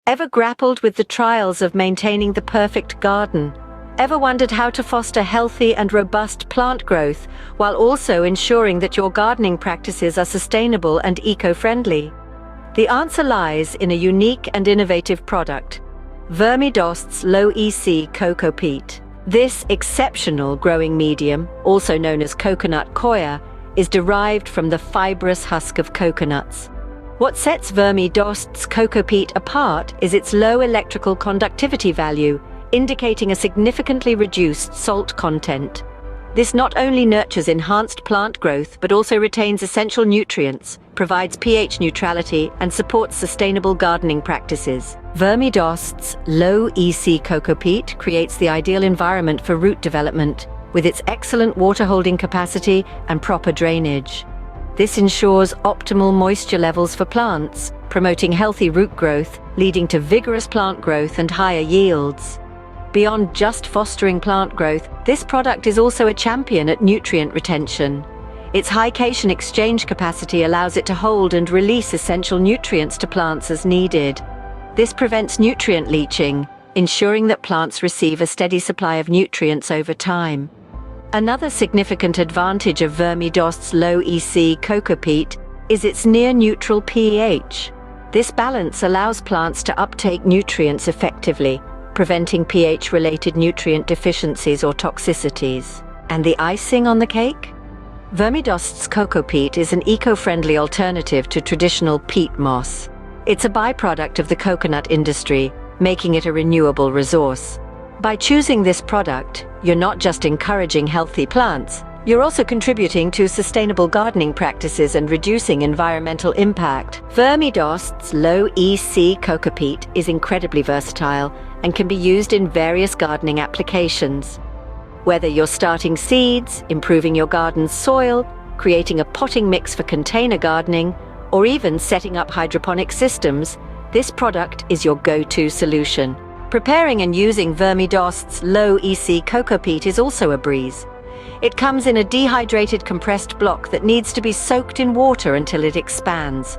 Ever grappled with the trials of maintaining the perfect garden? Ever wondered how to foster healthy and robust plant growth while also ensuring that your gardening practices are sustainable and eco-friendly? The answer lies in a unique and innovative product, VERMI DOST's low-EC Cocopeat. This exceptional growing medium, also known as coconut coir, is derived from the fibrous husk of coconuts. What sets VERMI DOST's Cocopeat apart is its low electrical conductivity value, indicating a significantly reduced salt content. This not only nurtures enhanced plant growth but also retains essential nutrients, provides pH neutrality, and supports sustainable gardening practices. VERMI DOST's low-EC Cocopeat creates the ideal environment for root development, with its excellent water-holding capacity and proper drainage. This ensures optimal moisture levels for plants, promoting healthy root growth, leading to vigorous plant growth and higher yields. Beyond just fostering plant growth, this product is also a champion at nutrient retention. Its high cation exchange capacity allows it to hold and release essential nutrients to plants as needed. This prevents nutrient leaching, ensuring that plants receive a steady supply of nutrients over time. Another significant advantage of VERMI DOST's low-EC Cocopeat is its near-neutral pH. This balance allows plants to uptake nutrients effectively, preventing pH-related nutrient deficiencies or toxicities. And the icing on the cake? VERMI DOST's Cocopeat is an eco-friendly alternative to traditional peat moss. It's a byproduct of the coconut industry, making it a renewable resource. By choosing this product, you're not just encouraging healthy plants, you're also contributing to sustainable gardening practices and reducing environmental impact. VERMI DOST's low-EC Cocopeat is incredibly versatile and can be used in various gardening applications. Whether you're starting seeds, improving your garden's soil, creating a potting mix for container gardening, or even setting up hydroponic systems, this product is your go-to solution. Preparing and using VERMI DOST's low-EC Cocopeat is also a breeze. It comes in a dehydrated compressed block that needs to be soaked in water until it expands.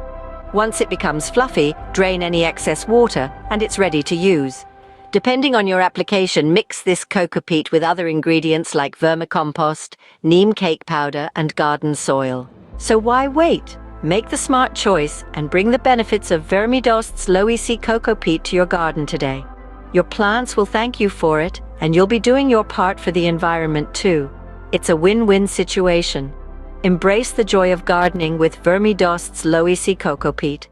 Once it becomes fluffy, drain any excess water, and it's ready to use. Depending on your application, mix this Cocopeat with other ingredients like vermicompost, neem cake powder, and garden soil. So why wait? Make the smart choice and bring the benefits of VERMI DOST's low-EC Cocopeat to your garden today. Your plants will thank you for it, and you'll be doing your part for the environment too. It's a win-win situation. Embrace the joy of gardening with VERMI DOST's low-EC Cocopeat.